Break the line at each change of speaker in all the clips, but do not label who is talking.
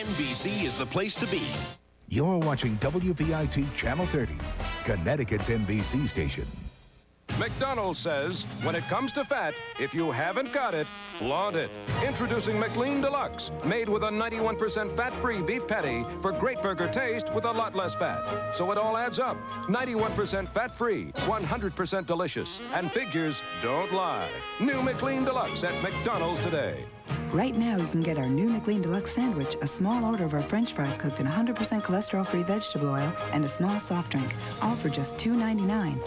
NBC is the place to be.
You're watching WVIT Channel 30, Connecticut's NBC station.
McDonald's says, when it comes to fat, if you haven't got it, flaunt it. Introducing McLean Deluxe, made with a 91% fat-free beef patty for great burger taste with a lot less fat. So it all adds up. 91% fat-free, 100% delicious, and figures don't lie. New McLean Deluxe at McDonald's today.
Right now, you can get our new McLean Deluxe sandwich, a small order of our French fries cooked in 100% cholesterol-free vegetable oil, and a small soft drink, all for just $2.99.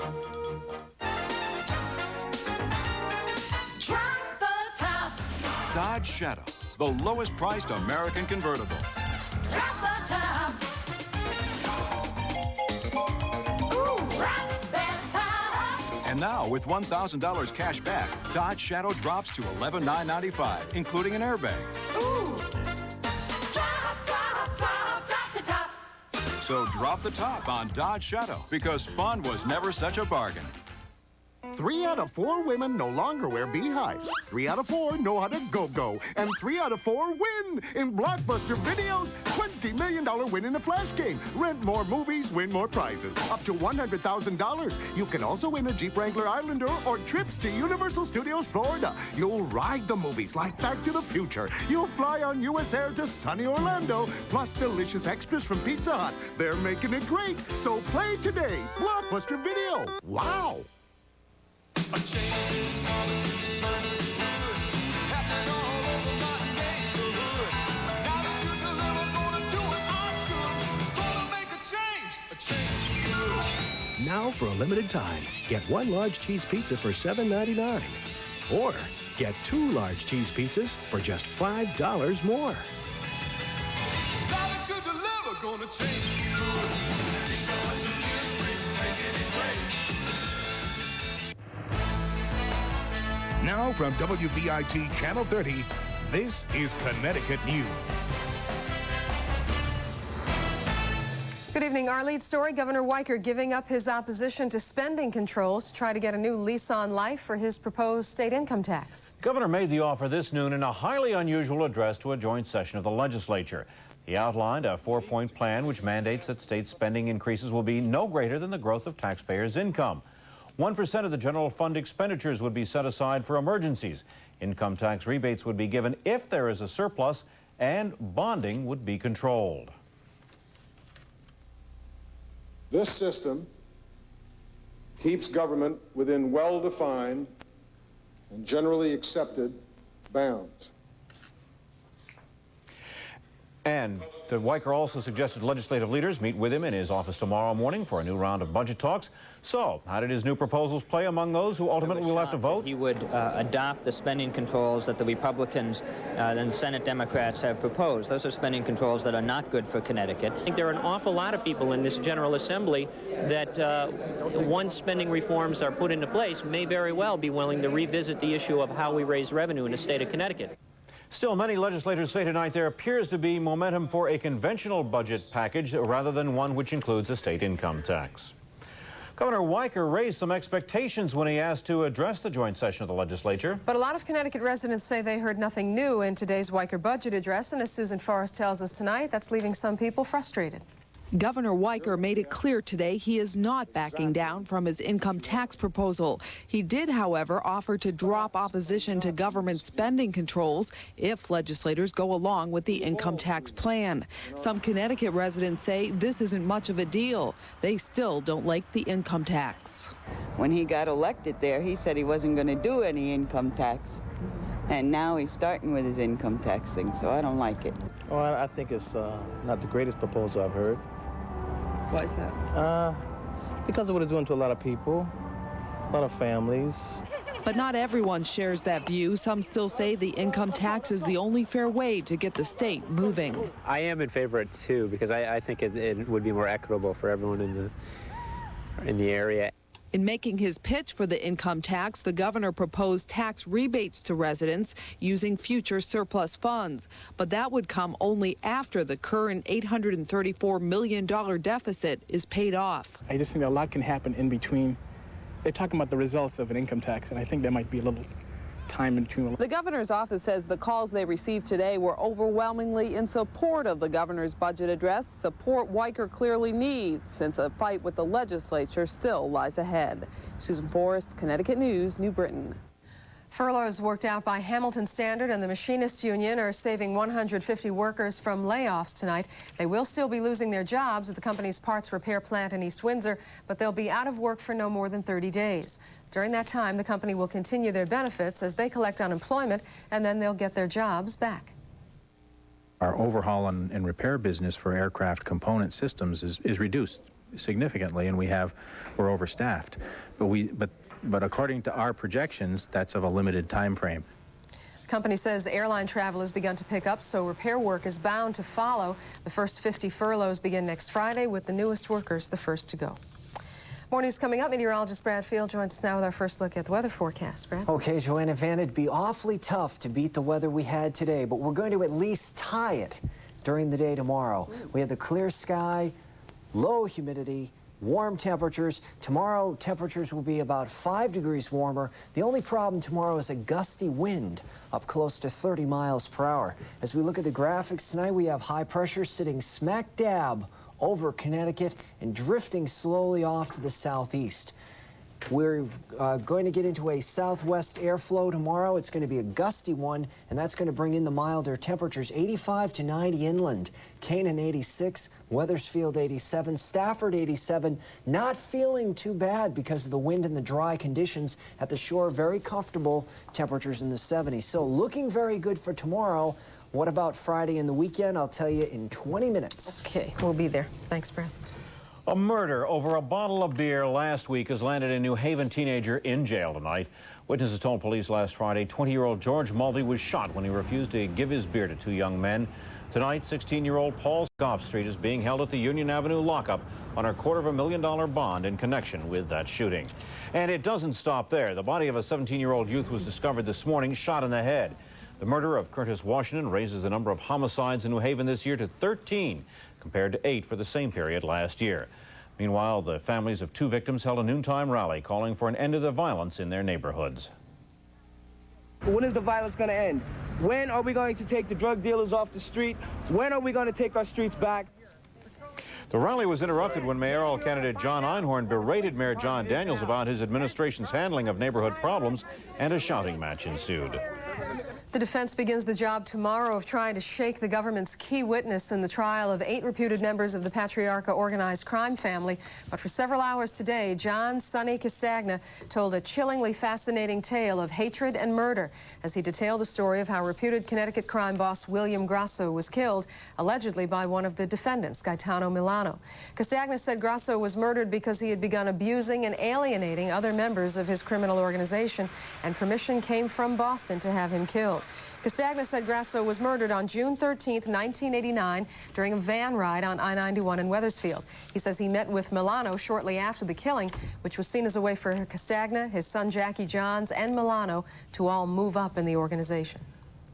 Dodge Shadow, the lowest priced American convertible.
Drop the top. Ooh, rock that top.
And now, with $1,000 cash back, Dodge Shadow drops to $11,995, including an airbag.
Ooh, drop the top.
So drop the top on Dodge Shadow, because fun was never such a bargain.
3 out of 4 women no longer wear beehives. 3 out of 4 know how to go-go. And 3 out of 4 win in Blockbuster Video's $20 million win in a flash game. Rent more movies, win more prizes. Up to $100,000. You can also win a Jeep Wrangler Islander or trips to Universal Studios Florida. You'll ride the movies like Back to the Future. You'll fly on U.S. Air to sunny Orlando. Plus delicious extras from Pizza Hut. They're making it great. So play today. Blockbuster Video. Wow.
A change is coming, it's understood. Happening all over my neighborhood. Now that you deliver, gonna do it, I should. Gonna make a change for good.
Now for a limited time, get 1 large cheese pizza for $7.99. Or get 2 large cheese pizzas for just $5 more.
Now that you deliver, gonna change for good. Pizza Hut delivery, making it great.
Now from WVIT Channel 30, this is Connecticut News.
Good evening. Our lead story, Governor Weicker giving up his opposition to spending controls to try to get a new lease on life for his proposed state income tax.
Governor made the offer this noon in a highly unusual address to a joint session of the legislature. He outlined a 4-point plan which mandates that state spending increases will be no greater than the growth of taxpayers' income. 1% of the general fund expenditures would be set aside for emergencies. Income tax rebates would be given if there is a surplus, and bonding would be controlled.
This system keeps government within well-defined and generally accepted bounds.
And Weicker also suggested legislative leaders meet with him in his office tomorrow morning for a new round of budget talks. So, how did his new proposals play among those who ultimately will have to vote?
He would adopt the spending controls that the Republicans and Senate Democrats have proposed. Those are spending controls that are not good for Connecticut.
I think there are an awful lot of people in this General Assembly that once spending reforms are put into place may very well be willing to revisit the issue of how we raise revenue in the state of Connecticut.
Still, many legislators say tonight there appears to be momentum for a conventional budget package rather than one which includes a state income tax. Governor Weicker raised some expectations when he asked to address the joint session of the legislature.
But a lot of Connecticut residents say they heard nothing new in today's Weicker budget address, and as Susan Forrest tells us tonight, that's leaving some people frustrated.
Governor Weicker made it clear today he is not backing down from his income tax proposal. He did, however, offer to drop opposition to government spending controls if legislators go along with the income tax plan. Some Connecticut residents say this isn't much of a deal. They still don't like the income tax.
When he got elected there, he said he wasn't going to do any income tax. And now he's starting with his income tax thing, so I don't like it.
Well, I think it's not the greatest proposal I've heard.
Why is that?
Because of what it's doing to a lot of people, a lot of families.
But not everyone shares that view. Some still say the income tax is the only fair way to get the state moving.
I am in favor of it, too, because I think it would be more equitable for everyone in the area.
In making his pitch for the income tax, the governor proposed tax rebates to residents using future surplus funds. But that would come only after the current $834 million deficit is paid off.
I just think that a lot can happen in between. They're talking about the results of an income tax, and I think that might be a little time in between.
The governor's office says the calls they received today were overwhelmingly in support of the governor's budget address, support Weicker clearly needs, since a fight with the legislature still lies ahead. Susan Forrest, Connecticut News, New Britain.
Furloughs worked out by Hamilton Standard and the Machinists Union are saving 150 workers from layoffs tonight. They will still be losing their jobs at the company's parts repair plant in East Windsor, but they'll be out of work for no more than 30 days. During that time, the company will continue their benefits as they collect unemployment, and then they'll get their jobs back.
Our overhaul and repair business for aircraft component systems is reduced significantly, and we're overstaffed. But according to our projections, that's of a limited time frame.
The company says airline travel has begun to pick up, so repair work is bound to follow. The first 50 furloughs begin next Friday, with the newest workers the first to go. More news coming up. Meteorologist Brad Field joins us now with our first look at the weather forecast. Brad?
Okay, Joanna Van, it'd be awfully tough to beat the weather we had today, but we're going to at least tie it during the day tomorrow. We have the clear sky, low humidity, warm temperatures. Tomorrow, temperatures will be about 5 degrees warmer. The only problem tomorrow is a gusty wind up close to 30 miles per hour. As we look at the graphics tonight, we have high pressure sitting smack dab over Connecticut and drifting slowly off to the southeast. We're going to get into a southwest airflow tomorrow. It's going to be a gusty one, and that's going to bring in the milder temperatures. 85 to 90 inland, Canaan 86, Wethersfield 87, Stafford 87. Not feeling too bad because of the wind and the dry conditions at the shore. Very comfortable temperatures in the 70s. So looking very good for tomorrow. What about Friday and the weekend? I'll tell you in 20 minutes.
Okay, we'll be there. Thanks, Brad.
A murder over a bottle of beer last week has landed a New Haven teenager in jail tonight. Witnesses told police last Friday 20-year-old George Mulvey was shot when he refused to give his beer to 2 young men. Tonight, 16-year-old Paul Goffstreet is being held at the Union Avenue lockup on a $250,000 bond in connection with that shooting. And it doesn't stop there. The body of a 17-year-old youth was discovered this morning, shot in the head. The murder of Curtis Washington raises the number of homicides in New Haven this year to 13, compared to 8 for the same period last year. Meanwhile, the families of 2 victims held a noontime rally calling for an end to the violence in their neighborhoods.
When is the violence going to end? When are we going to take the drug dealers off the street? When are we going to take our streets back?
The rally was interrupted when mayoral candidate John Einhorn berated Mayor John Daniels about his administration's handling of neighborhood problems, and a shouting match ensued.
The defense begins the job tomorrow of trying to shake the government's key witness in the trial of 8 reputed members of the Patriarca organized crime family. But for several hours today, John Sonny Castagna told a chillingly fascinating tale of hatred and murder as he detailed the story of how reputed Connecticut crime boss William Grasso was killed, allegedly by one of the defendants, Gaetano Milano. Castagna said Grasso was murdered because he had begun abusing and alienating other members of his criminal organization, and permission came from Boston to have him killed. Castagna said Grasso was murdered on June 13, 1989, during a van ride on I-91 in Wethersfield. He says he met with Milano shortly after the killing, which was seen as a way for Castagna, his son Jackie Johns, and Milano to all move up in the organization.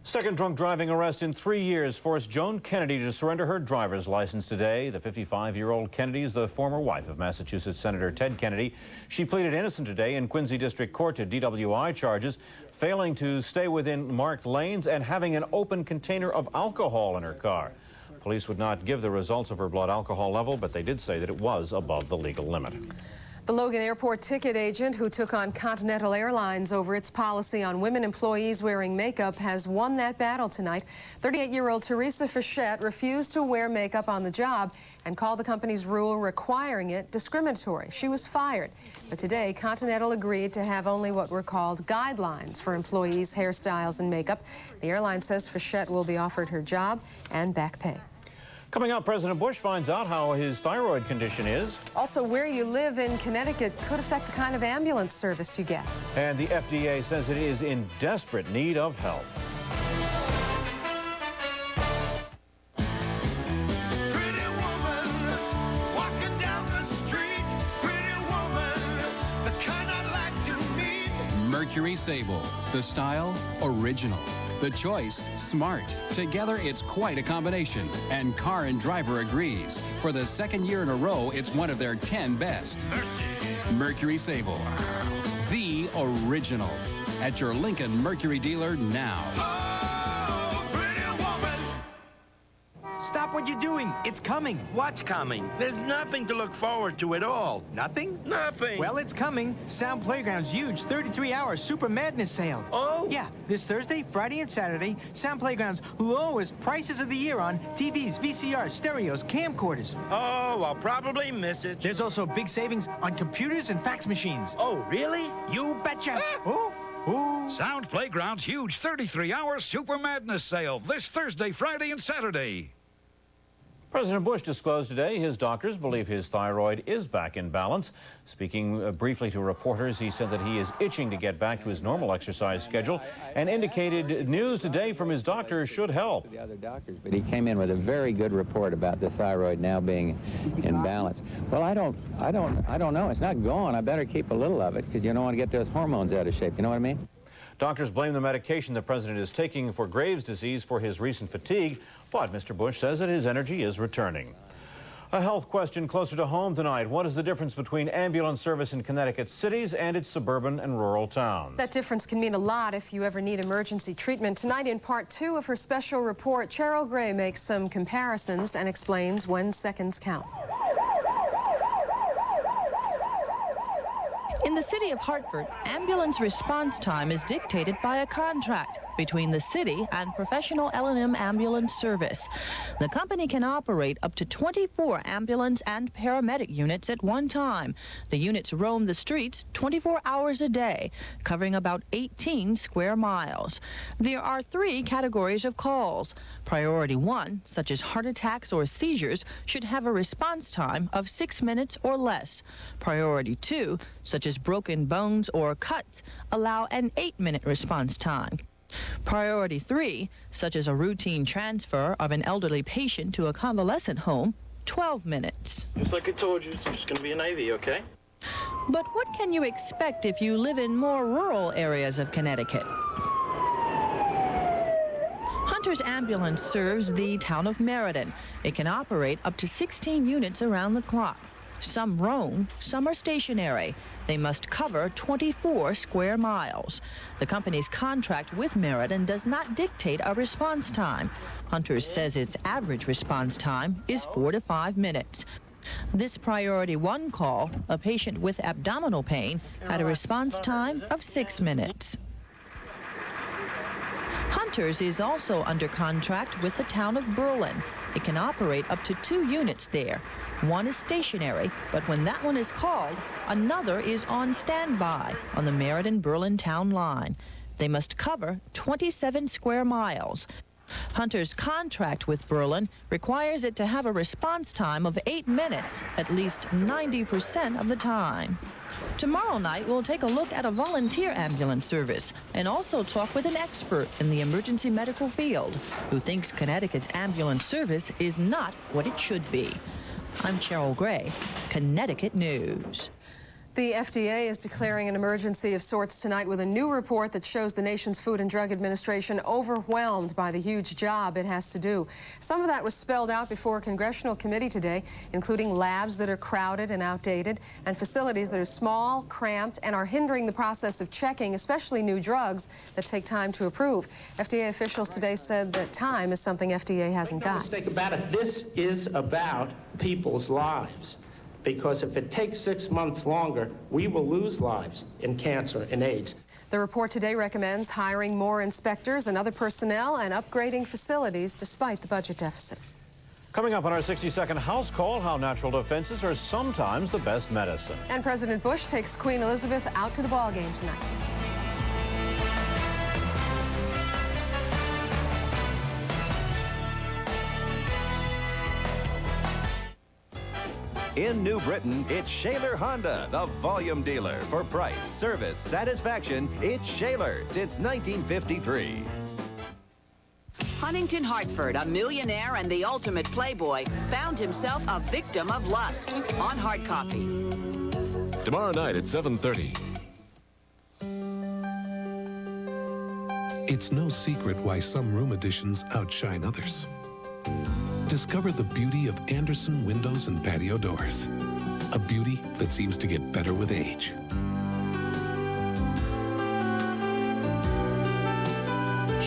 Second drunk driving arrest in 3 years forced Joan Kennedy to surrender her driver's license today. The 55-year-old Kennedy is the former wife of Massachusetts Senator Ted Kennedy. She pleaded innocent today in Quincy District Court to DWI charges, failing to stay within marked lanes and having an open container of alcohol in her car. Police would not give the results of her blood alcohol level, but they did say that it was above the legal limit.
The Logan Airport ticket agent who took on Continental Airlines over its policy on women employees wearing makeup has won that battle tonight. 38-year-old Teresa Fischette refused to wear makeup on the job and called the company's rule requiring it discriminatory. She was fired. But today, Continental agreed to have only what were called guidelines for employees' hairstyles and makeup. The airline says Fischette will be offered her job and back pay.
Coming up, President Bush finds out how his thyroid condition is.
Also, where you live in Connecticut could affect the kind of ambulance service you get.
And the FDA says it is in desperate need of help.
Mercury Sable. The style, original. The choice, smart. Together, it's quite a combination. And Car and Driver agrees. For the second year in a row, it's one of their 10 best. Mercury Sable. The original. at your Lincoln Mercury dealer now.
Stop what you're doing. It's coming.
What's coming? There's nothing to look forward to at all.
Nothing?
Nothing.
Well, it's coming. Sound Playground's huge 33-hour Super Madness sale.
Oh?
Yeah, this Thursday, Friday, and Saturday, Sound Playground's lowest prices of the year on TVs, VCRs, stereos, camcorders.
Oh, I'll probably miss it.
There's also big savings on computers and fax machines.
Oh, really?
You betcha.
Oh.
Ooh.
Sound Playground's huge 33-hour Super Madness sale this Thursday, Friday, and Saturday.
President Bush disclosed today his doctors believe his thyroid is back in balance. Speaking briefly to reporters, he said that he is itching to get back to his normal exercise schedule and indicated news today from his doctor should help.
The other doctors, but he came in with a very good report about the thyroid now being in balance. Well, I don't know. It's not gone. I better keep a little of it because you don't want to get those hormones out of shape. You know what I mean?
Doctors blame the medication the president is taking for Graves' disease for his recent fatigue, but Mr. Bush says that his energy is returning. A health question closer to home tonight. What is the difference between ambulance service in Connecticut's cities and its suburban and rural towns?
That difference can mean a lot if you ever need emergency treatment. Tonight in part 2 of her special report, Cheryl Gray makes some comparisons and explains when seconds count.
In the city of Hartford, ambulance response time is dictated by a contract between the city and Professional L&M Ambulance Service. The company can operate up to 24 ambulance and paramedic units at one time. The units roam the streets 24 hours a day, covering about 18 square miles. There are 3 categories of calls. Priority 1, such as heart attacks or seizures, should have a response time of 6 minutes or less. Priority 2, such as broken bones or cuts, allow an 8-minute response time. Priority 3, such as a routine transfer of an elderly patient to a convalescent home, 12 minutes.
Just like I told you, it's just going to be an IV, okay?
But what can you expect if you live in more rural areas of Connecticut? Hunter's Ambulance serves the town of Meriden. It can operate up to 16 units around the clock. Some roam, some are stationary. They must cover 24 square miles. The company's contract with Meriden does not dictate a response time. Hunter's says its average response time is 4 to 5 minutes. This Priority 1 call, a patient with abdominal pain, had a response time of 6 minutes. Hunter's is also under contract with the town of Berlin. It can operate up to 2 units there. One is stationary, but when that one is called, another is on standby on the Meriden-Berlin town line. They must cover 27 square miles. Hunter's contract with Berlin requires it to have a response time of 8 minutes, at least 90% of the time. Tomorrow night, we'll take a look at a volunteer ambulance service and also talk with an expert in the emergency medical field who thinks Connecticut's ambulance service is not what it should be. I'm Cheryl Gray, Connecticut News.
The FDA is declaring an emergency of sorts tonight with a new report that shows the nation's Food and Drug Administration overwhelmed by the huge job it has to do. Some of that was spelled out before a congressional committee today, including labs that are crowded and outdated and facilities that are small, cramped, and are hindering the process of checking, especially new drugs that take time to approve. FDA officials today said that time is something FDA hasn't got.
Make no mistake about it, this is about people's lives. Because if it takes 6 months longer, we will lose lives in cancer and AIDS.
The report today recommends hiring more inspectors and other personnel and upgrading facilities despite the budget deficit.
Coming up on our 60-second house call, how natural defenses are sometimes the best medicine.
And President Bush takes Queen Elizabeth out to the ball game tonight.
In New Britain, it's Shaler Honda, the volume dealer. For price, service, satisfaction, it's Shaler since 1953.
Huntington Hartford, a millionaire and the ultimate playboy, found himself a victim of lust on hard copy.
Tomorrow night at 7:30.
It's no secret why some room additions outshine others. Discover the beauty of Anderson windows and patio doors. A beauty that seems to get better with age.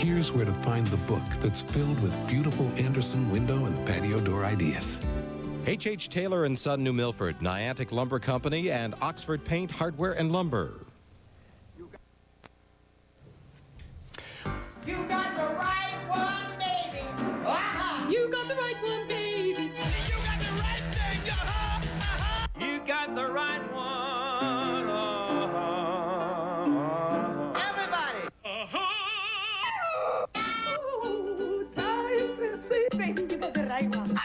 here's where to find the book that's filled with beautiful Anderson window and patio door ideas.
H.H. Taylor & Son, New Milford, Niantic Lumber Company, and Oxford Paint, Hardware, and Lumber.
You got the right one, baby. Uh-huh.
You got the right one, baby.
You got the right thing. Uh-huh. Uh-huh.
You got the right one.
Everybody.
Oh, time, Pepsi. Baby, you got the right one.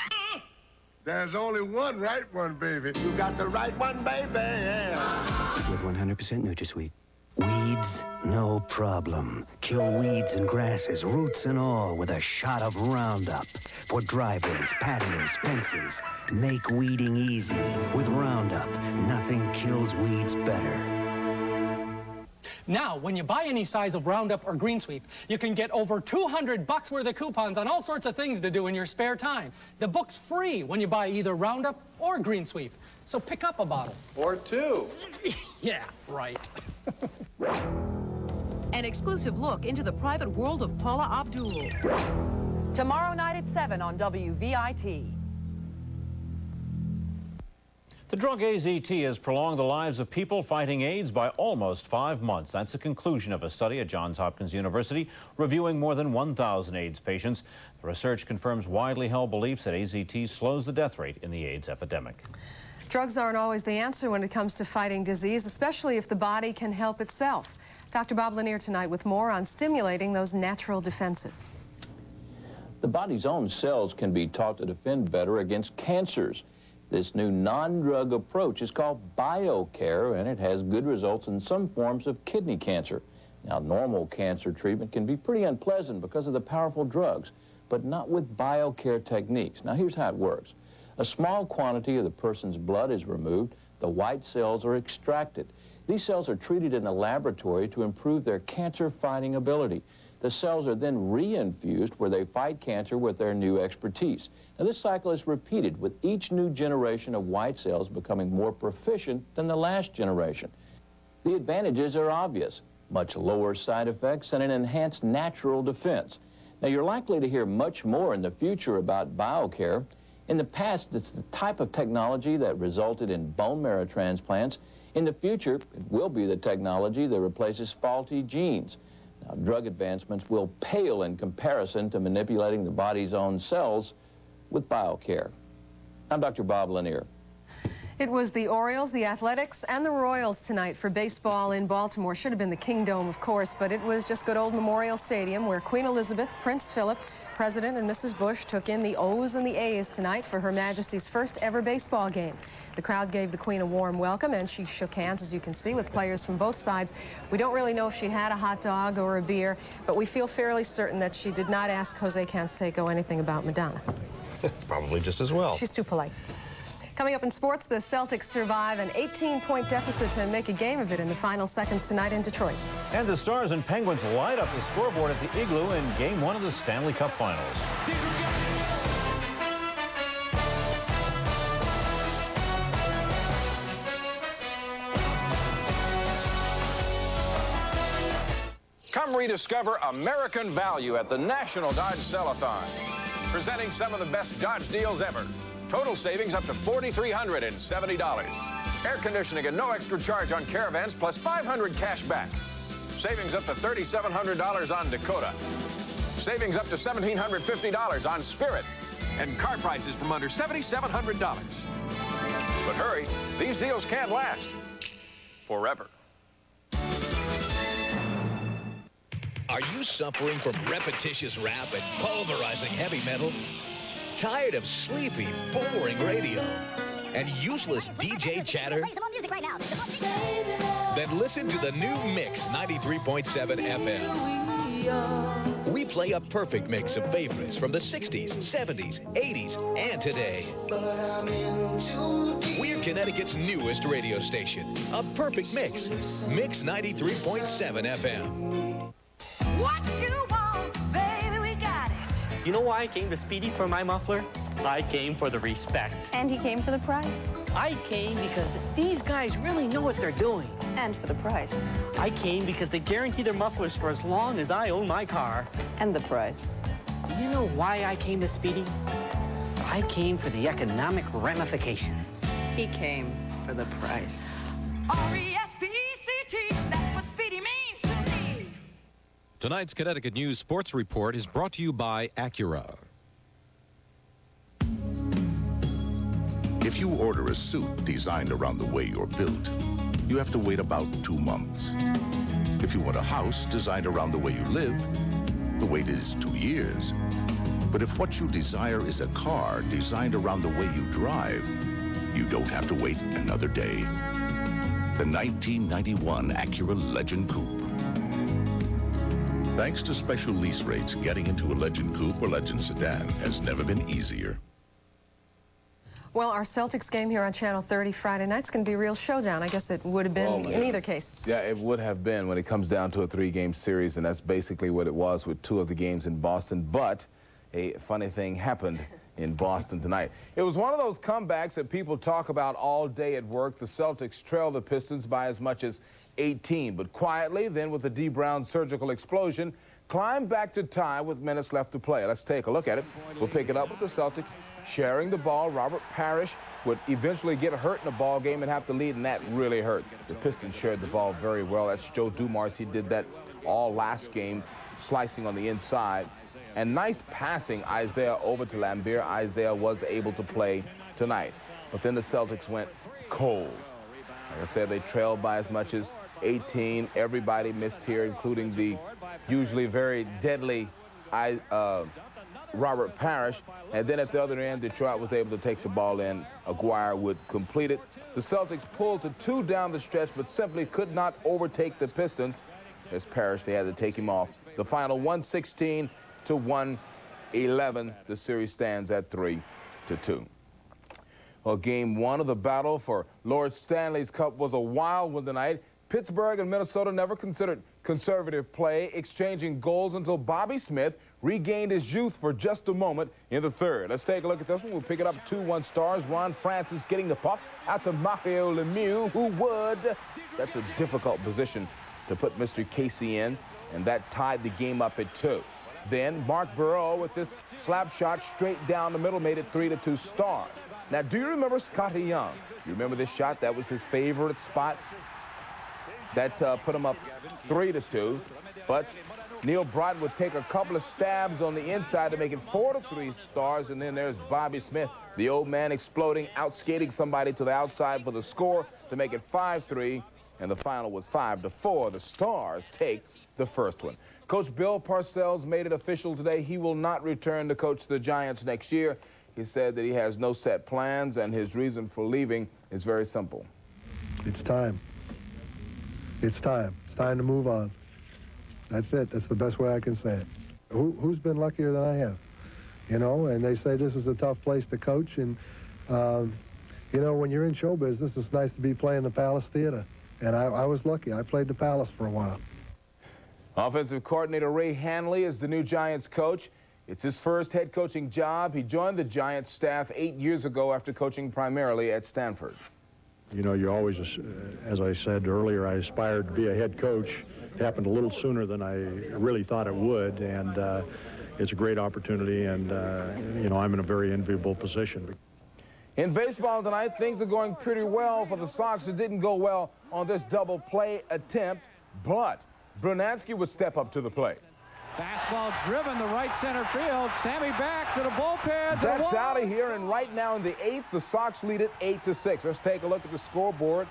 There's only one right one, baby. You got the right one, baby. Yeah.
With 100% NutraSweet. Weeds, no problem. Kill weeds and grasses, roots and all, with a shot of Roundup. For driveways, patios, fences. Make weeding easy. With Roundup, nothing kills weeds better.
Now, when you buy any size of Roundup or Green Sweep, you can get over $200 worth of coupons on all sorts of things to do in your spare time. The book's free when you buy either Roundup or Green Sweep. So pick up a bottle.
Or two.
Yeah, right.
An exclusive look into the private world of Paula Abdul. Tomorrow night at 7 on WVIT.
The drug AZT has prolonged the lives of people fighting AIDS by almost 5 months. That's the conclusion of a study at Johns Hopkins University reviewing more than 1,000 AIDS patients. The research confirms widely held beliefs that AZT slows the death rate in the AIDS epidemic.
Drugs aren't always the answer when it comes to fighting disease, especially if the body can help itself. Dr. Bob Lanier tonight with more on stimulating those natural defenses.
The body's own cells can be taught to defend better against cancers. This new non-drug approach is called BioCare, and it has good results in some forms of kidney cancer. Now, normal cancer treatment can be pretty unpleasant because of the powerful drugs, but not with BioCare techniques. Now, here's how it works. A small quantity of the person's blood is removed. The white cells are extracted. These cells are treated in the laboratory to improve their cancer-fighting ability. The cells are then reinfused where they fight cancer with their new expertise. Now, this cycle is repeated with each new generation of white cells becoming more proficient than the last generation. The advantages are obvious: much lower side effects and an enhanced natural defense. Now, you're likely to hear much more in the future about BioCare. In the past, it's the type of technology that resulted in bone marrow transplants. In the future, it will be the technology that replaces faulty genes. Now, drug advancements will pale in comparison to manipulating the body's own cells with BioCare. I'm Dr. Bob Lanier.
It was the Orioles, the Athletics, and the Royals tonight for baseball in Baltimore. Should have been the Kingdome, of course, but it was just good old Memorial Stadium where Queen Elizabeth, Prince Philip, President and Mrs. Bush took in the O's and the A's tonight for Her Majesty's first ever baseball game. The crowd gave the Queen a warm welcome, and she shook hands, as you can see, with players from both sides. We don't really know if she had a hot dog or a beer, but we feel fairly certain that she did not ask Jose Canseco anything about Madonna.
Probably just as well.
She's too polite. Coming up in sports, the Celtics survive an 18-point deficit to make a game of it in the final seconds tonight in Detroit.
And the Stars and Penguins light up the scoreboard at the Igloo in Game 1 of the Stanley Cup Finals.
Come rediscover American value at the National Dodge Sell-a-thon. Presenting some of the best Dodge deals ever. Total savings up to $4,370. Air conditioning and no extra charge on Caravans plus $500 cash back. Savings up to $3,700 on Dakota. Savings up to $1,750 on Spirit. And car prices from under $7,700. But hurry, these deals can't last forever.
Are you suffering from repetitious rap and pulverizing heavy metal? Tired of sleepy, boring radio and useless DJ chatter?
Play some more music right now.
Then listen to the new Mix 93.7 FM. We play a perfect mix of favorites from the 60s, 70s, 80s, and today. We're Connecticut's newest radio station. A perfect mix. Mix 93.7 FM.
What you want, baby, we got it.
You know why I came to Speedy for my muffler?
I came for the respect.
And he came for the prize.
I came because these guys really know what they're doing.
And for the price.
I came because they guarantee their mufflers for as long as I own my car.
And the price.
Do you know why I came to Speedy? I came for the economic ramifications.
He came for the price.
R-E-S-P-E-C-T, that's what Speedy means to me.
Tonight's Connecticut News Sports Report is brought to you by Acura.
If you order a suit designed around the way you're built, you have to wait about 2 months. If you want a house designed around the way you live, the wait is 2 years. But if what you desire is a car designed around the way you drive, you don't have to wait another day. The 1991 Acura Legend Coupe. Thanks to special lease rates, getting into a Legend Coupe or Legend Sedan has never been easier.
Well, our Celtics game here on Channel 30 Friday night's going to be a real showdown. I guess it would have been in either case.
Yeah, it would have been when it comes down to a 3-game series, and that's basically what it was with 2 of the games in Boston. But a funny thing happened in Boston tonight. It was one of those comebacks that people talk about all day at work. The Celtics trailed the Pistons by as much as 18, but quietly, then with the D. Brown surgical explosion, climbed back to tie with minutes left to play. Let's take a look at it. We'll pick it up with the Celtics sharing the ball. Robert Parrish would eventually get hurt in the ball game and have to lead, and that really hurt. The Pistons shared the ball very well. That's Joe Dumars. He did that all last game, slicing on the inside. And nice passing, Isaiah over to Lambert. Isaiah was able to play tonight. But then the Celtics went cold. Like I said, they trailed by as much as 18. Everybody missed here, including the usually very deadly Robert Parrish. And then at the other end, Detroit was able to take the ball in. Aguirre would complete it. The Celtics pulled to 2 down the stretch, but simply could not overtake the Pistons. As Parrish, they had to take him off. The final 116 to 111. The series stands at 3-2. Well, game 1 of the battle for Lord Stanley's Cup was a wild one tonight. Pittsburgh and Minnesota never considered conservative play, exchanging goals until Bobby Smith regained his youth for just a moment in the third. Let's take a look at this one. We'll pick it up 2-1 Stars. Ron Francis getting the puck out to Mario Lemieux, who would. That's a difficult position to put Mr. Casey in, and that tied the game up at 2. Then Mark Burrow with this slap shot straight down the middle made it 3-2 Stars. Now, do you remember Scotty Young? You remember this shot? That was his favorite spot. That put him up 3-2. But Neil Broughton would take a couple of stabs on the inside to make it 4-3 Stars. And then there's Bobby Smith, the old man, exploding, out-skating somebody to the outside for the score to make it 5-3. And the final was 5-4. The Stars take the first one. Coach Bill Parcells made it official today. He will not return to coach the Giants next year. He said that he has no set plans, and his reason for leaving is very simple.
It's time. It's time. It's time to move on. That's it. That's the best way I can say it. Who's been luckier than I have? You know, and they say this is a tough place to coach. And, you know, when you're in show business, it's nice to be playing the Palace Theater. And I was lucky. I played the Palace for a while.
Offensive coordinator Ray Hanley is the new Giants coach. It's his first head coaching job. He joined the Giants staff 8 years ago after coaching primarily at Stanford.
You know, you always, as I said earlier, I aspired to be a head coach. It happened a little sooner than I really thought it would, and it's a great opportunity, and, you know, I'm in a very enviable position.
In baseball tonight, things are going pretty well for the Sox. It didn't go well on this double play attempt, but Brunansky would step up to the plate.
Fastball driven to right center field. Sammy back to the bullpen.
That's out of here, and right now in the 8th, the Sox lead it 8-6. Let's take a look at the scoreboard.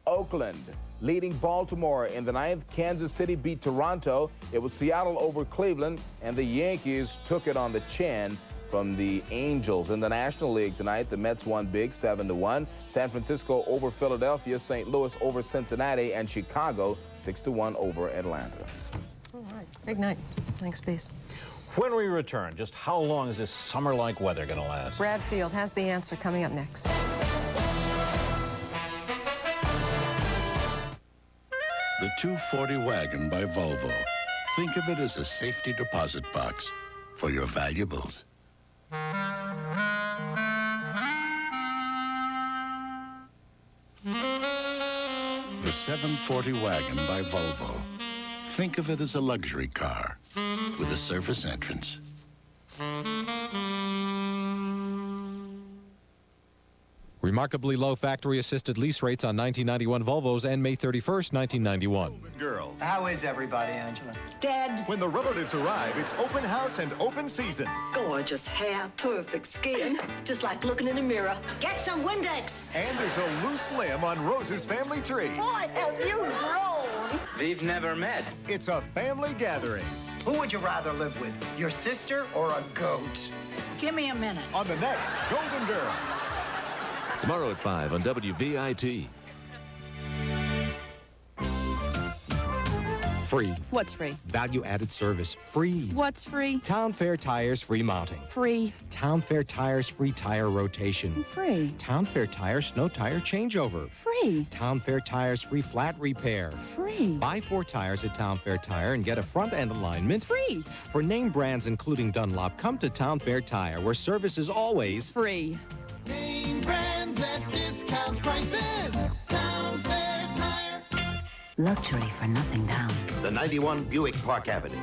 Oakland leading Baltimore in the 9th. Kansas City beat Toronto. It was Seattle over Cleveland, and the Yankees took it on the chin from the Angels. In the National League tonight, the Mets won big, 7-1. San Francisco over Philadelphia, St. Louis over Cincinnati, and Chicago 6-1 over Atlanta.
All right, big night. Thanks, Beast.
When we return, just how long is this summer-like weather going to last?
Brad Field has the answer coming up next.
The 240 wagon by Volvo. Think of it as a safety deposit box for your valuables. The 740 wagon by Volvo. Think of it as a luxury car with a surface entrance.
Remarkably low factory-assisted lease rates on 1991 Volvos and May 31st, 1991.
Girls.
How is everybody, Angela?
Dad. When the relatives arrive, it's open house and open season.
Gorgeous hair, perfect skin, just like looking in a mirror. Get some Windex.
And there's a loose limb on Rose's family tree.
Boy, have you grown.
We've never met.
It's a family gathering.
Who would you rather live with, your sister or a goat?
Give me a minute.
On the next Golden Girls.
Tomorrow at 5 on WVIT.
Free.
What's free?
Value-added service. Free.
What's free?
Town Fair Tires free mounting.
Free.
Town Fair Tires free tire rotation.
Free.
Town Fair Tires snow tire changeover.
Free.
Town Fair Tires free flat repair.
Free.
Buy 4 tires at Town Fair Tire and get a front end alignment.
Free.
For name brands including Dunlop, come to Town Fair Tire, where service is always
free.
Name brands at discount prices. Town Fair Tire.
Luxury for nothing down.
The 91 Buick Park Avenue.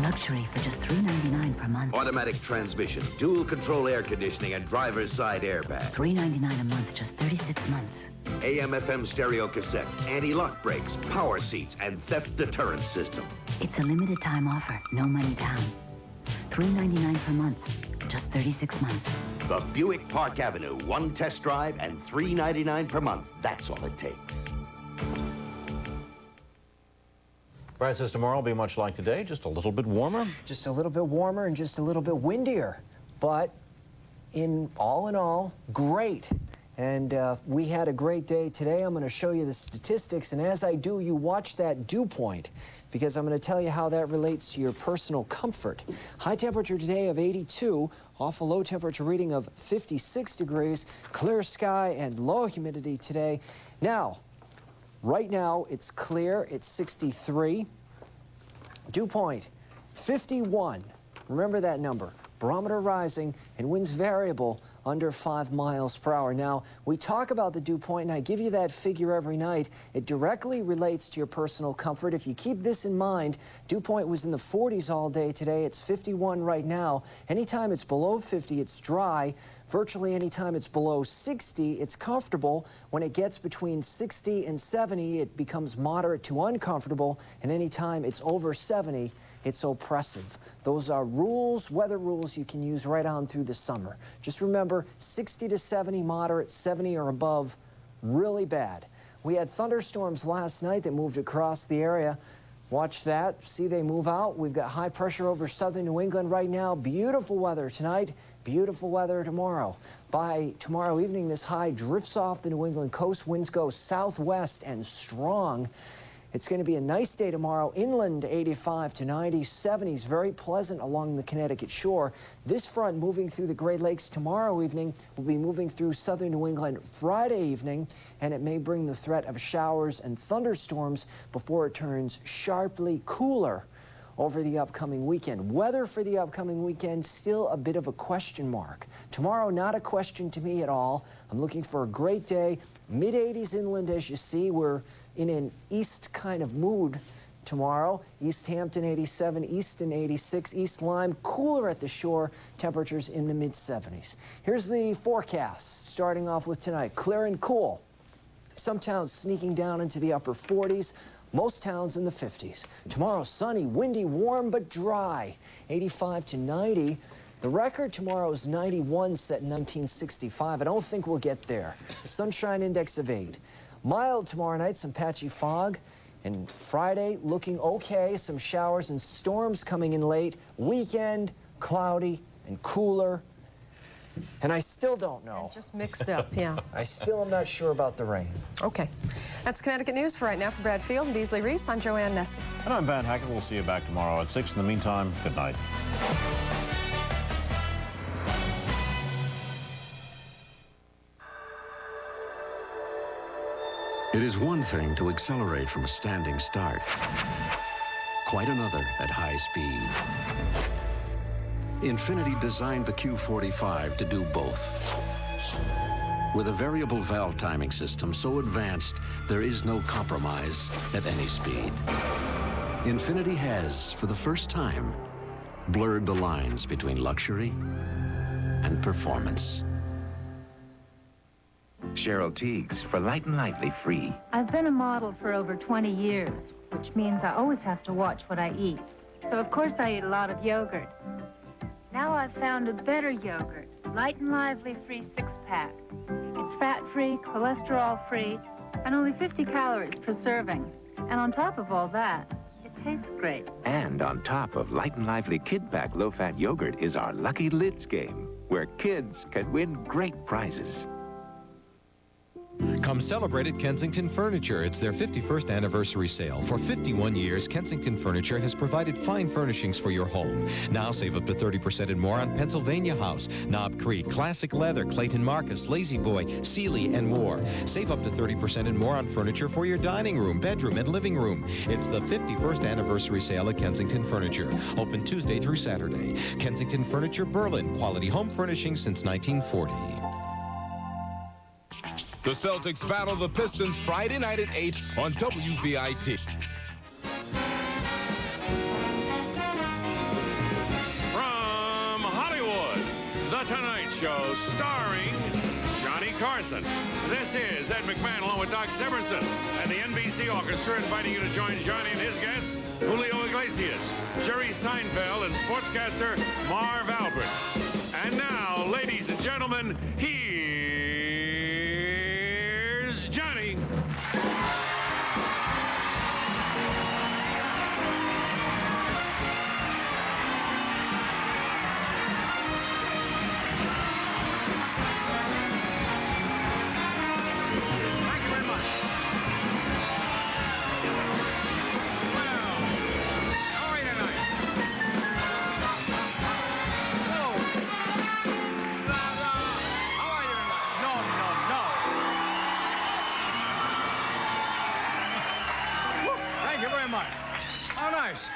Luxury for just $399 per month.
Automatic transmission, dual control air conditioning, and driver's side airbag.
$399 a month, just 36 months.
AM/FM stereo cassette, anti-lock brakes, power seats, and theft deterrent system.
It's a limited time offer, no money down. $399 per month, just 36 months.
The Buick Park Avenue, 1 test drive and $399 per month. That's all it takes.
Brad says tomorrow will be much like today, just a little bit warmer.
Just a little bit warmer and just a little bit windier. But in all, great. And we had a great day today. I'm going to show you the statistics. And as I do, you watch that dew point, because I'm going to tell you how that relates to your personal comfort. High temperature today of 82, off a low temperature reading of 56 degrees, clear sky and low humidity today. Now, right now, it's clear, it's 63. Dew point, 51. Remember that number. Barometer rising and winds variable under 5 miles per hour. Now, we talk about the dew point, and I give you that figure every night. It directly relates to your personal comfort. If you keep this in mind, dew point was in the 40s all day today. It's 51 right now. Anytime it's below 50, it's dry. Virtually anytime it's below 60, it's comfortable. When it gets between 60 and 70, it becomes moderate to uncomfortable. And anytime it's over 70, it's oppressive. Those are rules, weather rules you can use right on through the summer. Just remember, 60 to 70 moderate, 70 or above, really bad. We had thunderstorms last night that moved across the area. Watch that. See, they move out. We've got high pressure over southern New England right now. Beautiful weather tonight. Beautiful weather tomorrow. By tomorrow evening, this high drifts off the New England coast. Winds go southwest and strong. It's going to be a nice day tomorrow. Inland, 85 to 90, 70s, very pleasant along the Connecticut shore. This front moving through the Great Lakes tomorrow evening will be moving through southern New England Friday evening, and it may bring the threat of showers and thunderstorms before it turns sharply cooler over the upcoming weekend. Weather for the upcoming weekend, still a bit of a question mark. Tomorrow, not a question to me at all. I'm looking for a great day. Mid-80s inland, as you see. We're in an east kind of mood tomorrow. East Hampton 87, Easton 86, East Lyme cooler at the shore, temperatures in the mid-70s. Here's the forecast, starting off with tonight. Clear and cool. Some towns sneaking down into the upper 40s. Most towns in the 50s. Tomorrow, sunny, windy, warm, but dry. 85 to 90. The record tomorrow is 91, set in 1965. I don't think we'll get there. Sunshine index of 8. Mild tomorrow night, some patchy fog. And Friday, looking okay. Some showers and storms coming in late. Weekend, cloudy and cooler. And I still don't know.
Just mixed up, yeah.
I still am not sure about the rain.
Okay. That's Connecticut News for right now. For Brad Field and Beasley Reese, I'm Joanne Nestor.
And I'm Van Hackett. We'll see you back tomorrow at 6. In the meantime, good night.
It is one thing to accelerate from a standing start, quite another at high speed. Infiniti designed the Q45 to do both. with a variable valve timing system so advanced there is no compromise at any speed. Infiniti has, for the first time, blurred the lines between luxury and performance.
Cheryl Teagues for Light and Lively Free.
I've been a model for over 20 years, which means I always have to watch what I eat. So, of course, I eat a lot of yogurt. Now I've found a better yogurt, Light and Lively Free 6-pack. It's fat-free, cholesterol-free, and only 50 calories per serving. And on top of all that, it tastes great.
And on top of Light and Lively Kid Pack low-fat yogurt is our Lucky Lids game, where kids can win great prizes.
Come celebrate at Kensington Furniture. It's their 51st anniversary sale. For 51 years, Kensington Furniture has provided fine furnishings for your home. Now save up to 30% and more on Pennsylvania House, Knob Creek, Classic Leather, Clayton Marcus, Lazy Boy, Sealy, and more. Save up to 30% and more on furniture for your dining room, bedroom, and living room. It's the 51st anniversary sale at Kensington Furniture. Open Tuesday through Saturday. Kensington Furniture, Berlin. Quality home furnishing since 1940.
The Celtics battle the Pistons Friday night at 8 on WVIT.
From Hollywood, The Tonight Show, starring Johnny Carson. This is Ed McMahon along with Doc Severinsen and the NBC Orchestra inviting you to join Johnny and his guests, Julio Iglesias, Jerry Seinfeld, and sportscaster Marv Albert. And now, ladies and gentlemen, here's Johnny.
How nice.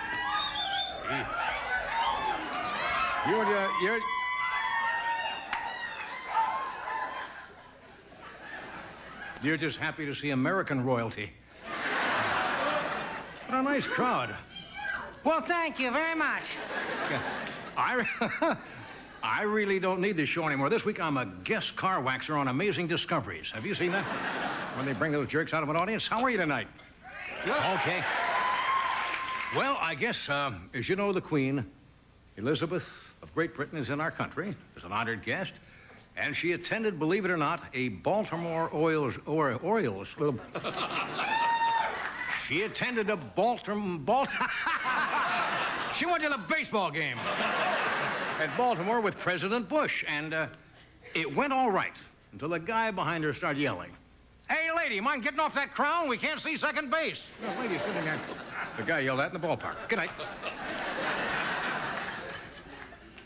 You're just happy to see American royalty. What a nice crowd.
Well, thank you very much.
I really don't need this show anymore. This week, I'm a guest car waxer on Amazing Discoveries. Have you seen that? When they bring those jerks out of an audience. How are you tonight? Good. Okay. Well, I guess, as you know, the Queen, Elizabeth of Great Britain, is in our country as an honored guest. And she attended, believe it or not, a Baltimore Orioles. She attended a She went to the baseball game at Baltimore with President Bush. And it went all right until the guy behind her started yelling, "Hey, lady, mind getting off that crown? We can't see second base." The lady's sitting there. The guy yelled that in the ballpark. Good night.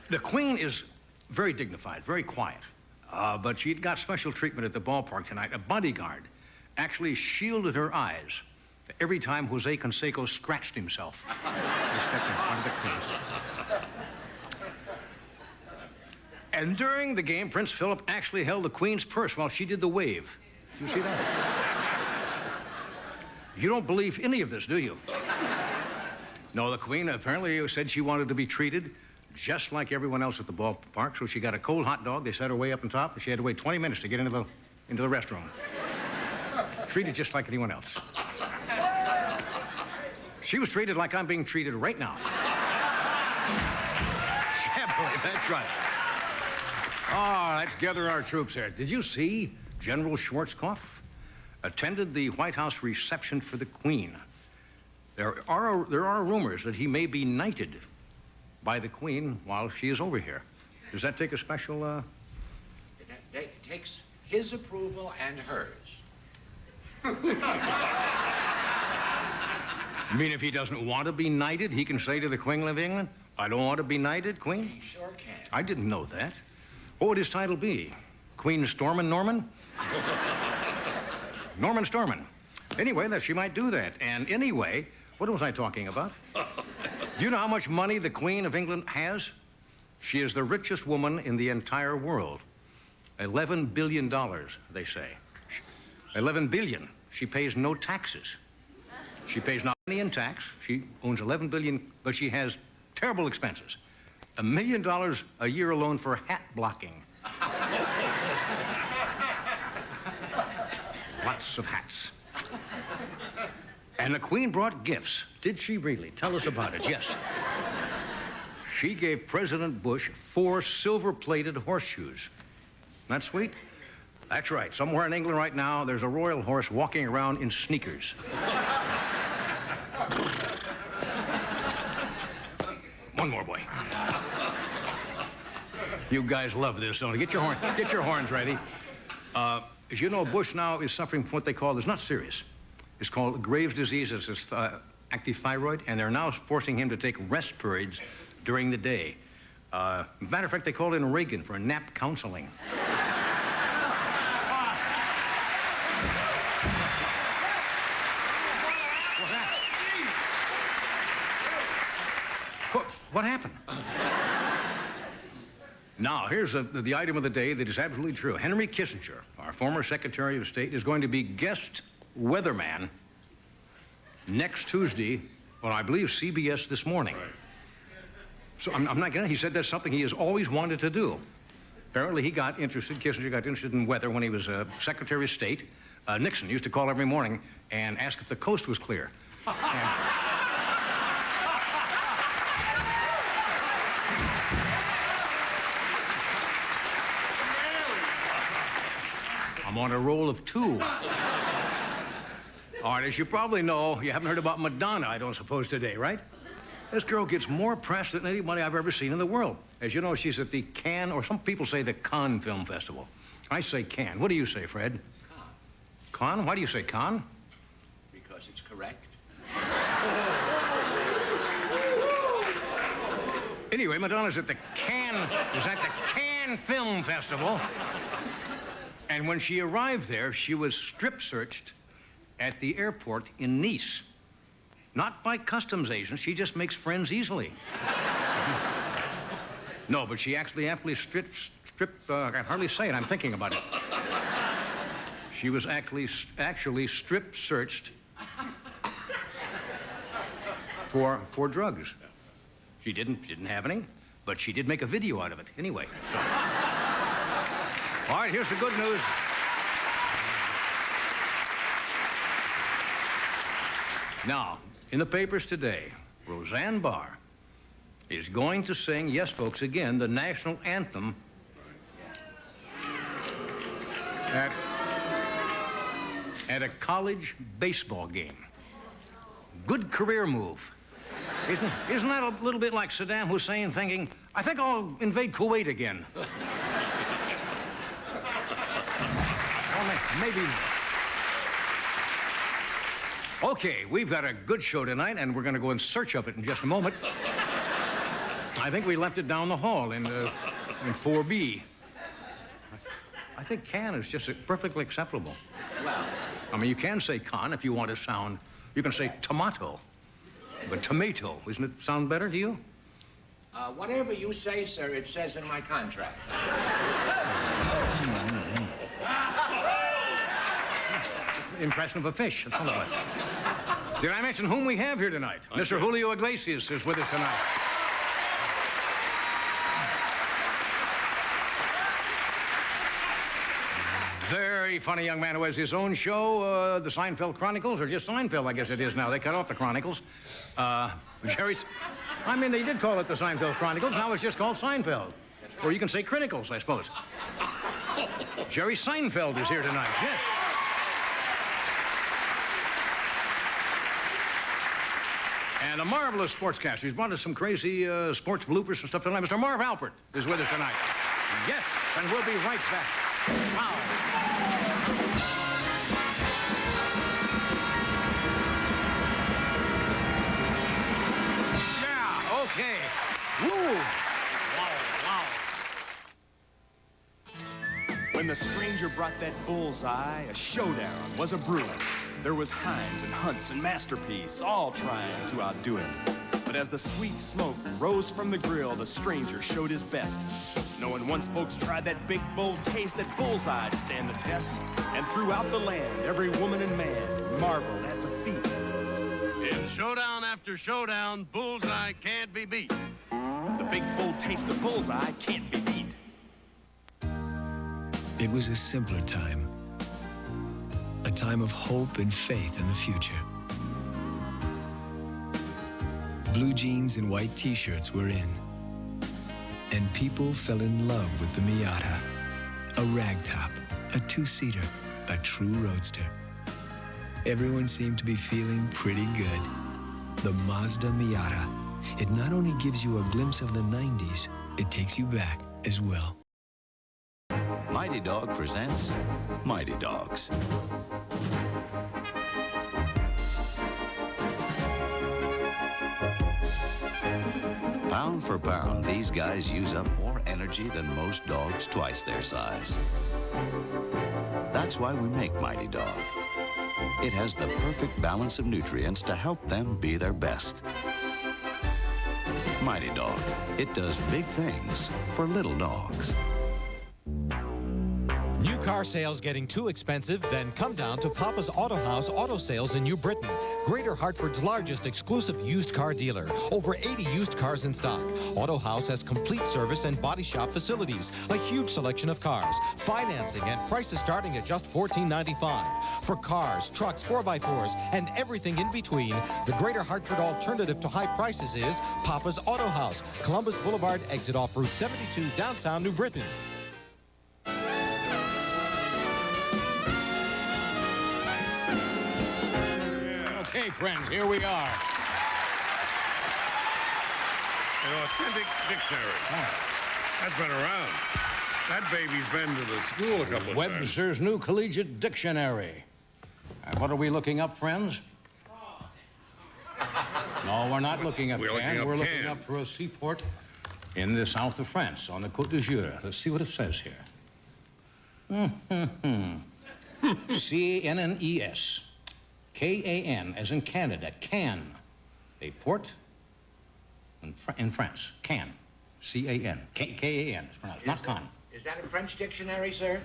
The Queen is very dignified, very quiet. But she'd got special treatment at the ballpark tonight. A bodyguard actually shielded her eyes every time Jose Canseco scratched himself. He stepped in front of the Queen. And during the game, Prince Philip actually held the Queen's purse while she did the wave. You see that? You don't believe any of this, do you? No, the Queen apparently said she wanted to be treated just like everyone else at the ballpark, so she got a cold hot dog. They set her way up on top, and she had to wait 20 minutes to get into the restroom. Treated just like anyone else. She was treated like I'm being treated right now. Shabbily, that's right. Oh, let's gather our troops here. Did you see General Schwarzkopf attended the White House reception for the Queen? There are rumors that he may be knighted by the Queen while she is over here. Does that take a special,
It takes his approval and hers.
You mean if he doesn't want to be knighted, he can say to the Queen of England, "I don't want to be knighted, Queen"?
He sure can.
I didn't know that. What would his title be? Queen Stormin' Norman? Norman Stormin. Anyway, that she might do that. And anyway, what was I talking about? Do you know how much money the Queen of England has? She is the richest woman in the entire world. $11 billion, they say. 11 billion. She pays no taxes. She pays not any in tax. She owns 11 billion, but she has terrible expenses. $1 million a year alone for hat blocking. Lots of hats. And the Queen brought gifts. Did she really? Tell us about it. Yes. She gave President Bush 4 silver-plated horseshoes. Isn't that sweet? That's right. Somewhere in England right now, there's a royal horse walking around in sneakers. One more, boy. You guys love this, don't you? Get your horns ready. As you know, Bush now is suffering from what they call, it's not serious. It's called Graves' disease. It's active thyroid, and they're now forcing him to take rest periods during the day. Matter of fact, they called in Reagan for nap counseling. What happened? Now, here's the item of the day that is absolutely true. Henry Kissinger, our former Secretary of State, is going to be guest weatherman next Tuesday on, I believe, CBS This Morning. So I'm not kidding. He said that's something he has always wanted to do. Apparently, Kissinger got interested in weather when he was Secretary of State. Nixon used to call every morning and ask if the coast was clear. I'm on a roll of 2. All right, as you probably know, you haven't heard about Madonna, I don't suppose, today, right? This girl gets more press than anybody I've ever seen in the world. As you know, she's at the Cannes, or some people say the Cannes Film Festival. I say Cannes. What do you say, Fred? Cannes. Cannes? Why do you say Cannes?
Because it's correct.
Anyway, Madonna's at the Cannes Film Festival. And when she arrived there, she was strip searched at the airport in Nice. Not by customs agents, she just makes friends easily. No, but she actually aptly I can hardly say it, I'm thinking about it. She was actually strip searched for drugs. She didn't have any, but she did make a video out of it anyway. So. All right, here's the good news. Now, in the papers today, Roseanne Barr is going to sing, yes, folks, again, the national anthem at a college baseball game. Good career move. Isn't that a little bit like Saddam Hussein thinking, I think I'll invade Kuwait again? Maybe. Okay, we've got a good show tonight, and we're going to go in search of it in just a moment. I think we left it down the hall in 4B. I think can is just perfectly acceptable.
Well,
I mean, you can say con if you want to sound. You can say tomato, but tomato, doesn't it sound better to you?
Whatever you say, sir, it says in my contract.
Impression of a fish. That's all of it. Did I mention whom we have here tonight? Mr. Julio Iglesias is with us tonight. Very funny young man who has his own show, the Seinfeld Chronicles, or just Seinfeld, I guess it is now. They cut off the Chronicles. Jerry's. I mean, they did call it the Seinfeld Chronicles. Now it's just called Seinfeld. Or you can say Crinicles, I suppose. Jerry Seinfeld is here tonight. Yes. And a marvelous sportscaster. He's brought us some crazy sports bloopers and stuff tonight. Mr. Marv Albert is with us tonight. Yes, and we'll be right back. Wow. Yeah, okay. Woo. Wow.
When the stranger brought that bullseye, a showdown was a brewing. There was Hines and Hunts and Masterpiece, all trying to outdo him. But as the sweet smoke rose from the grill, the stranger showed his best. knowing once folks tried that big, bold taste that bullseye'd stand the test. And throughout the land, every woman and man marveled at the feat.
In showdown after showdown, bullseye can't be beat.
The big, bold taste of bullseye can't be beat.
It was a simpler time. A time of hope and faith in the future. Blue jeans and white t-shirts were in. And people fell in love with the Miata. A ragtop, a two-seater, a true roadster. Everyone seemed to be feeling pretty good. The Mazda Miata. It not only gives you a glimpse of the 90s, it takes you back as well.
Mighty Dog presents Mighty Dogs. Pound for pound, these guys use up more energy than most dogs twice their size. That's why we make Mighty Dog. It has the perfect balance of nutrients to help them be their best. Mighty Dog. It does big things for little dogs.
New car sales getting too expensive? Then come down to Papa's Auto House Auto Sales in New Britain. Greater Hartford's largest exclusive used car dealer. Over 80 used cars in stock. Auto House has complete service and body shop facilities. A huge selection of cars. Financing and prices starting at just $14.95. For cars, trucks, 4x4s, and everything in between, the Greater Hartford alternative to high prices is Papa's Auto House. Columbus Boulevard, exit off Route 72, downtown New Britain.
Okay, friends, here we are.
An authentic dictionary. That's been around. That baby's been to the school a couple of times.
Webster's New Collegiate Dictionary. And what are we looking up, friends? No, we're not looking up Cannes. We're looking up for a seaport in the south of France, on the Côte d'Azur. Let's see what it says here. C-A-N-N-E-S. K-A-N, as in Canada, Cannes. A port in France. Cannes. C-A-N. K-A-N, it's pronounced, not Cannes.
Is that a French dictionary, sir?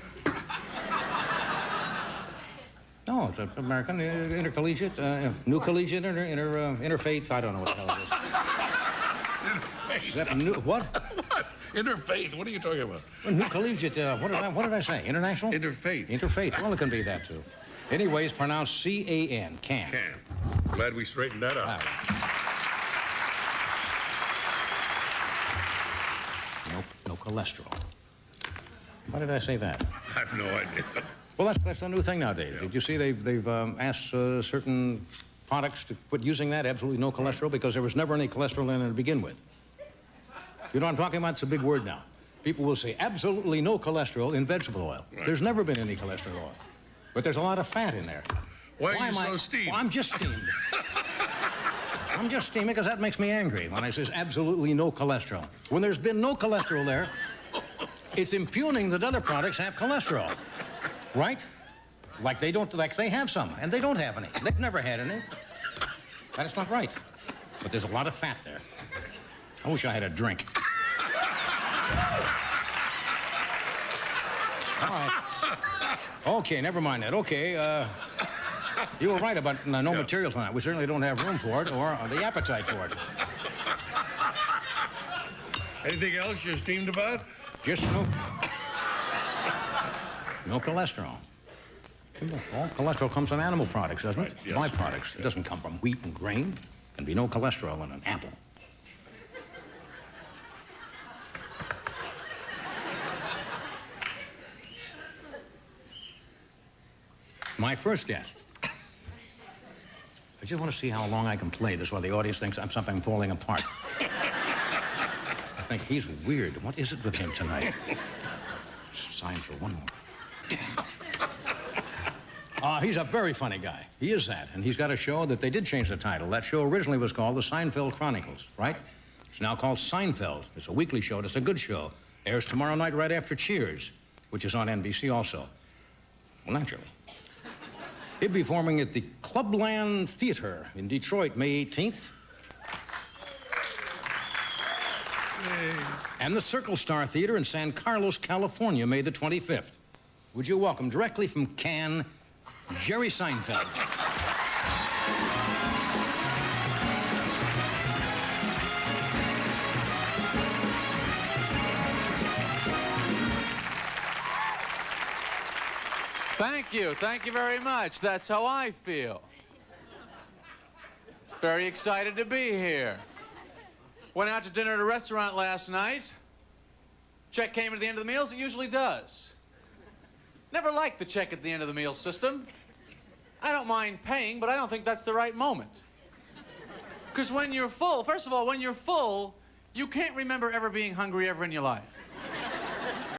No, it's an American, intercollegiate, new collegiate, interfaith, I don't know what the hell it is. Is that new, what?
What? Interfaith, what are you talking about?
Well, new collegiate, what did I say? International?
Interfaith.
Interfaith, well, it can be that, too. Anyway, it's pronounced C-A-N, Cannes.
Cannes. Glad we straightened that out.
No cholesterol. Why did I say that?
I have no idea.
Well, that's a new thing nowadays. Yeah. Did you see they've asked certain products to quit using that, absolutely no cholesterol, because there was never any cholesterol in it to begin with. You know what I'm talking about? It's a big word now. People will say absolutely no cholesterol in vegetable oil. Right. There's never been any cholesterol oil. But there's a lot of fat in there.
Why are you so steamed?
Well, I'm just steamed. I'm just steaming because that makes me angry when I says absolutely no cholesterol. When there's been no cholesterol there, it's impugning that other products have cholesterol. Right? Like they have some, and they don't have any. They've never had any. That is not right. But there's a lot of fat there. I wish I had a drink. All right. Okay, never mind that. Okay, you were right about no material tonight. We certainly don't have room for it or the appetite for it.
Anything else you're steamed about?
Just no cholesterol. All cholesterol comes from animal products, doesn't it? Yes. Byproducts. It doesn't come from wheat and grain. There can be no cholesterol in an apple. My first guest. I just want to see how long I can play this while the audience thinks I'm something falling apart. I think he's weird. What is it with him tonight? Sign for one more. He's a very funny guy. He is that. And he's got a show that they did change the title. That show originally was called The Seinfeld Chronicles, right? It's now called Seinfeld. It's a weekly show. It's a good show. Airs tomorrow night right after Cheers, which is on NBC also. Well, naturally. He'll be performing at the Clubland Theater in Detroit, May 18th. And the Circle Star Theater in San Carlos, California, May the 25th. Would you welcome, directly from Cannes, Jerry Seinfeld.
Thank you. Thank you very much. That's how I feel. Very excited to be here. Went out to dinner at a restaurant last night. Check came at the end of the meal, as it usually does. Never liked the check at the end of the meal system. I don't mind paying, but I don't think that's the right moment. Because when you're full, first of all, when you're full, you can't remember ever being hungry ever in your life.